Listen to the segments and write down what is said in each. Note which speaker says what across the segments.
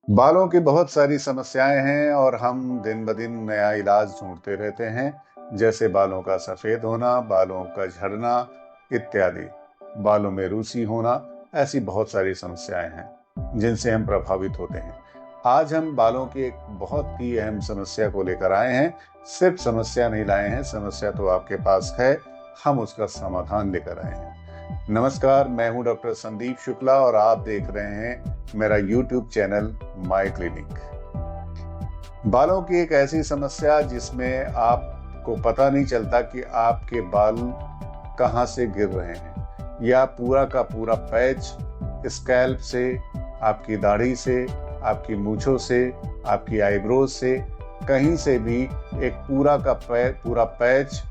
Speaker 1: बालों की बहुत सारी समस्याएं हैं और हम दिन ब दिन नया इलाज ढूंढते रहते हैं। जैसे बालों का सफेद होना, बालों का झड़ना इत्यादि। बालों में रूसी होना, ऐसी बहुत सारी समस्याएं हैं जिनसे हम प्रभावित होते हैं। आज हम बालों की एक बहुत ही अहम समस्या को लेकर आए हैं। सिर्फ समस्या नहीं लाए हैं, समस्या तो आपके पास है, हम उसका समाधान लेकर आए हैं। नमस्कार, मैं हूं डॉक्टर संदीप शुक्ला और आप देख रहे हैं मेरा YouTube चैनल माय क्लिनिक। बालों की एक ऐसी समस्या जिसमें आपको पता नहीं चलता कि आपके बाल कहां से गिर रहे हैं, या पूरा का पूरा पैच स्कैल्प से, आपकी दाढ़ी से, आपकी मूंछों से, आपकी आईब्रोज से, कहीं से भी एक पूरा पैच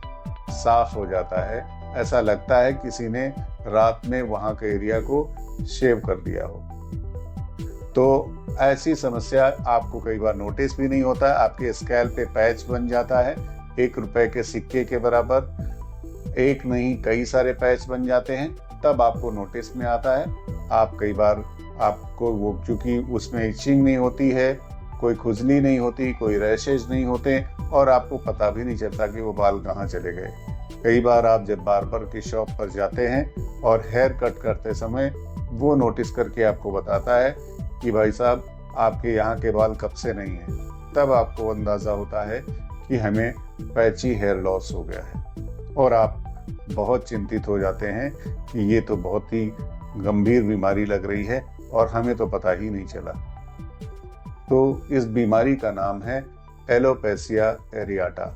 Speaker 1: साफ हो जाता है। ऐसा लगता है किसी ने रात में वहां के एरिया को शेव कर दिया हो। तो ऐसी समस्या आपको कई बार नोटिस भी नहीं होता है। आपके स्कैल्प पे पैच बन जाता है, 1 रुपए के सिक्के के बराबर। एक नहीं, कई सारे पैच बन जाते हैं, तब आपको नोटिस में आता है। आप कई बार आपको वो, चूंकि उसमें इचिंग नहीं होती है, कोई खुजली नहीं होती, कोई रैशेज नहीं होते, और आपको पता भी नहीं चलता कि वो बाल कहाँ चले गए। कई बार आप जब बार्बर की शॉप पर जाते हैं और हेयर कट करते समय वो नोटिस करके आपको बताता है कि भाई साहब, आपके यहाँ के बाल कब से नहीं हैं, तब आपको अंदाज़ा होता है कि हमें पैची हेयर लॉस हो गया है। और आप बहुत चिंतित हो जाते हैं कि ये तो बहुत ही गंभीर बीमारी लग रही है और हमें तो पता ही नहीं चला। तो इस बीमारी का नाम है एलोपेसिया एरियाटा।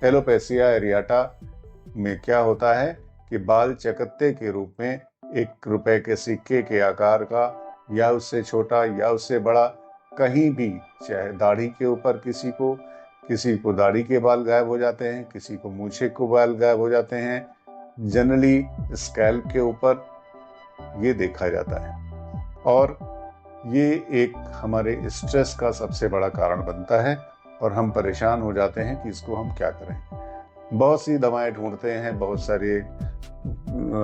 Speaker 1: एलोपेसिया एरियाटा में क्या होता है कि बाल चकत्ते के रूप में 1 रुपए के सिक्के के आकार का, या उससे छोटा या उससे बड़ा, कहीं भी, चाहे दाढ़ी के ऊपर किसी को दाढ़ी के बाल गायब हो जाते हैं, किसी को मूछे को बाल गायब हो जाते हैं, जनरली स्कैल्प के ऊपर ये देखा जाता है। और ये एक हमारे स्ट्रेस का सबसे बड़ा कारण बनता है और हम परेशान हो जाते हैं कि इसको हम क्या करें। बहुत सी दवाएं ढूंढते हैं, बहुत सारे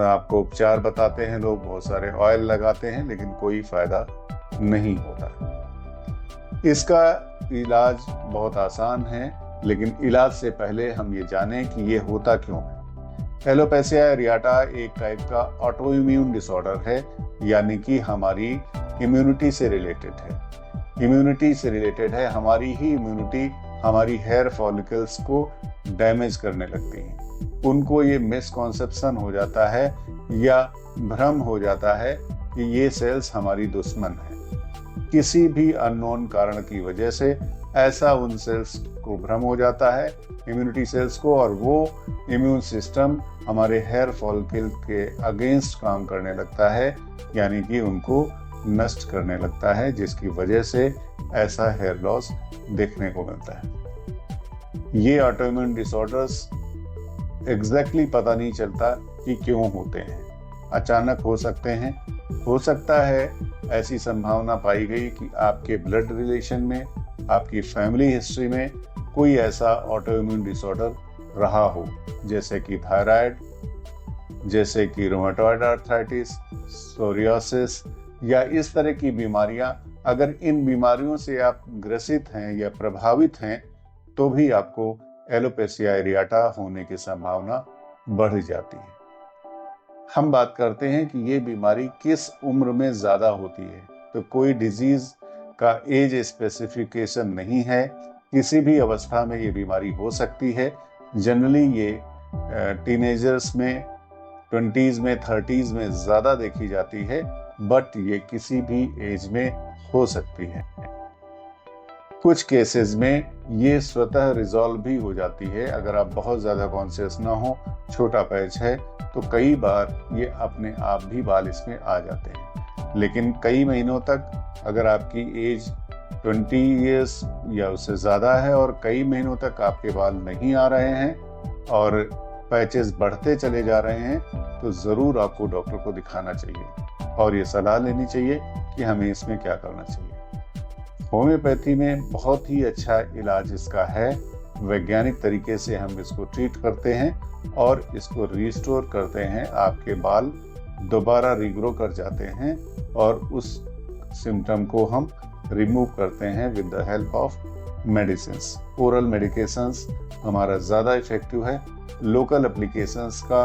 Speaker 1: आपको उपचार बताते हैं लोग, बहुत सारे ऑयल लगाते हैं, लेकिन कोई फायदा नहीं होता। इसका इलाज बहुत आसान है, लेकिन इलाज से पहले हम ये जानें कि ये होता क्यों है। एलोपेसिया एरियाटा एक टाइप का ऑटो इम्यून डिसऑर्डर है, यानी कि हमारी इम्यूनिटी से रिलेटेड है। हमारी ही इम्यूनिटी हमारी हेयर फॉलिकल्स को डैमेज करने लगती हैं। उनको ये मिसकॉन्सेप्शन हो जाता है या भ्रम हो जाता है कि ये सेल्स हमारी दुश्मन है। किसी भी अननोन कारण की वजह से ऐसा उन सेल्स को भ्रम हो जाता है, इम्यूनिटी सेल्स को, और वो इम्यून सिस्टम हमारे हेयर फॉलिकल के अगेंस्ट काम करने लगता है, यानी कि उनको नष्ट करने लगता है, जिसकी वजह से ऐसा हेयर लॉस देखने को मिलता है। ये ऑटोइम्यून डिसऑर्डर्स एग्जैक्टली पता नहीं चलता कि क्यों होते हैं। अचानक हो सकते हैं, हो सकता है ऐसी संभावना पाई गई कि आपके ब्लड रिलेशन में, आपकी फैमिली हिस्ट्री में कोई ऐसा ऑटोइम्यून डिसऑर्डर रहा हो, जैसे कि थायराइड, जैसे कि रूमेटॉइड आर्थराइटिस, सोरियासिस, या इस तरह की बीमारियां। अगर इन बीमारियों से आप ग्रसित हैं या प्रभावित हैं, तो भी आपको एलोपेसिया एरियाटा होने की संभावना बढ़ जाती है। हम बात करते हैं कि ये बीमारी किस उम्र में ज्यादा होती है, तो कोई डिजीज का एज स्पेसिफिकेशन नहीं है। किसी भी अवस्था में ये बीमारी हो सकती है। जनरली ये टीनेजर्स में, 20s में, 30s में ज्यादा देखी जाती है, बट ये किसी भी एज में हो सकती है। कुछ केसेस में ये स्वतः रिजॉल्व भी हो जाती है। अगर आप बहुत ज़्यादा कॉन्शियस ना हो, छोटा पैच है, तो कई बार ये अपने आप भी बाल इसमें आ जाते हैं। लेकिन कई महीनों तक, अगर आपकी एज 20 ईयर्स या उससे ज़्यादा है और कई महीनों तक आपके बाल नहीं आ रहे हैं और पैचेस बढ़ते चले जा रहे हैं, तो ज़रूर आपको डॉक्टर को दिखाना चाहिए और ये सलाह लेनी चाहिए कि हमें इसमें क्या करना चाहिए। होम्योपैथी में बहुत ही अच्छा इलाज इसका है। वैज्ञानिक तरीके से हम इसको ट्रीट करते हैं और इसको रिस्टोर करते हैं। आपके बाल दोबारा रिग्रो कर जाते हैं और उस सिम्टम को हम रिमूव करते हैं with the help of medicines. Oral medications हमारा ज़्यादा इफेक्टिव है। लोकल एप्लीकेशंस का,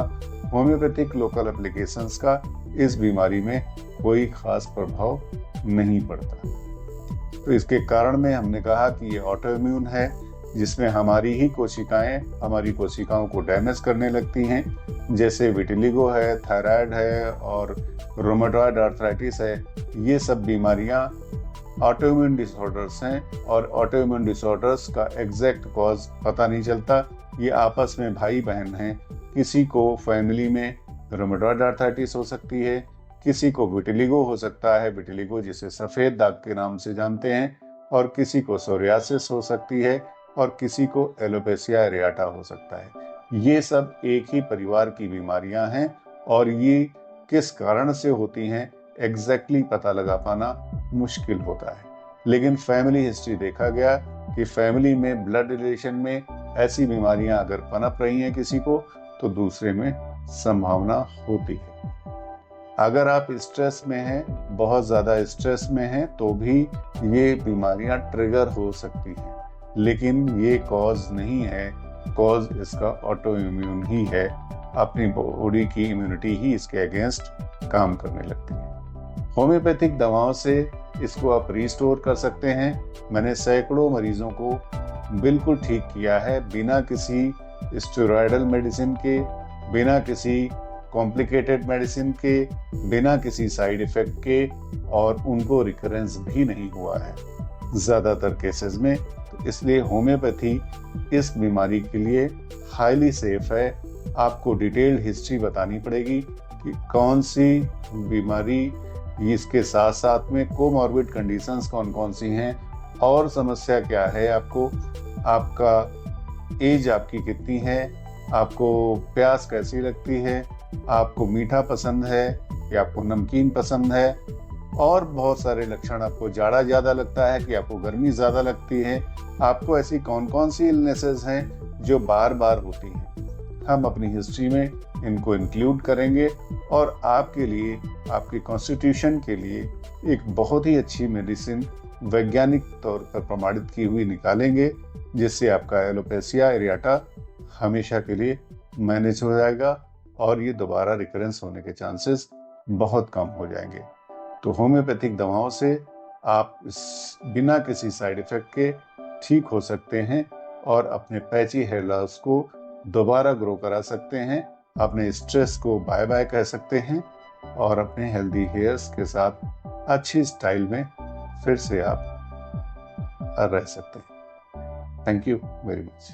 Speaker 1: होम्योपैथिक लोकल एप्लीकेशंस का इस बीमारी में कोई खास प्रभाव नहीं पड़ता। तो इसके कारण में हमने कहा कि ये ऑटो इम्यून है, जिसमें हमारी ही कोशिकाएं हमारी कोशिकाओं को डैमेज करने लगती हैं। जैसे विटिलिगो है, थायराइड है और रोमेटॉइड आर्थराइटिस है। ये सब बीमारियां ऑटोइम्यून डिसऑर्डर्स हैं और ऑटोइम्यून डिसऑर्डर्स का एग्जैक्ट कॉज पता नहीं चलता। ये आपस में भाई बहन हैं। किसी को फैमिली में रोमेटॉइड आर्थराइटिस हो सकती है, किसी को विटिलिगो हो सकता है, विटिलिगो जिसे सफ़ेद दाग के नाम से जानते हैं, और किसी को सोरियासिस हो सकती है, और किसी को एलोपेशिया एरियाटा हो सकता है। ये सब एक ही परिवार की बीमारियां हैं और ये किस कारण से होती हैं एग्जैक्टली पता लगा पाना मुश्किल होता है। लेकिन फैमिली हिस्ट्री देखा गया कि फैमिली में ब्लड रिलेशन में ऐसी बीमारियां अगर पनप रही हैं किसी को, तो दूसरे में संभावना होती है। अगर आप स्ट्रेस में हैं, बहुत ज़्यादा स्ट्रेस में हैं, तो भी ये बीमारियां ट्रिगर हो सकती हैं, लेकिन ये कॉज नहीं है। कॉज इसका ऑटो इम्यून ही है। अपनी बॉडी की इम्यूनिटी ही इसके अगेंस्ट काम करने लगती है। होम्योपैथिक दवाओं से इसको आप रिस्टोर कर सकते हैं। मैंने सैकड़ों मरीजों को बिल्कुल ठीक किया है, बिना किसी स्टेरॉयडल मेडिसिन के, बिना किसी कॉम्प्लिकेटेड मेडिसिन के, बिना किसी साइड इफेक्ट के, और उनको रिकरेंस भी नहीं हुआ है ज़्यादातर केसेस में। तो इसलिए होम्योपैथी इस बीमारी के लिए हाईली सेफ है। आपको डिटेल्ड हिस्ट्री बतानी पड़ेगी कि कौन सी बीमारी, इसके साथ साथ में कोमॉर्बिड कंडीशंस कौन कौन सी हैं, और समस्या क्या है आपको, आपका एज आपकी कितनी है, आपको प्यास कैसी लगती है, आपको मीठा पसंद है या आपको नमकीन पसंद है, और बहुत सारे लक्षण, आपको जाड़ा ज़्यादा लगता है कि आपको गर्मी ज़्यादा लगती है, आपको ऐसी कौन कौन सी इलनेसेस हैं जो बार बार होती हैं। हम अपनी हिस्ट्री में इनको इंक्लूड करेंगे और आपके लिए, आपके कॉन्स्टिट्यूशन के लिए एक बहुत ही अच्छी मेडिसिन वैज्ञानिक तौर पर प्रमाणित की हुई निकालेंगे, जिससे आपका एलोपेशिया एरियाटा हमेशा के लिए मैनेज हो जाएगा और ये दोबारा रिकरेंस होने के चांसेस बहुत कम हो जाएंगे। तो होम्योपैथिक दवाओं से आप बिना किसी साइड इफेक्ट के ठीक हो सकते हैं और अपने पैची हेयर लॉस को दोबारा ग्रो करा सकते हैं, अपने स्ट्रेस को बाय बाय कह सकते हैं, और अपने हेल्दी हेयर्स के साथ अच्छी स्टाइल में फिर से आप रह सकते हैं। Thank you very much.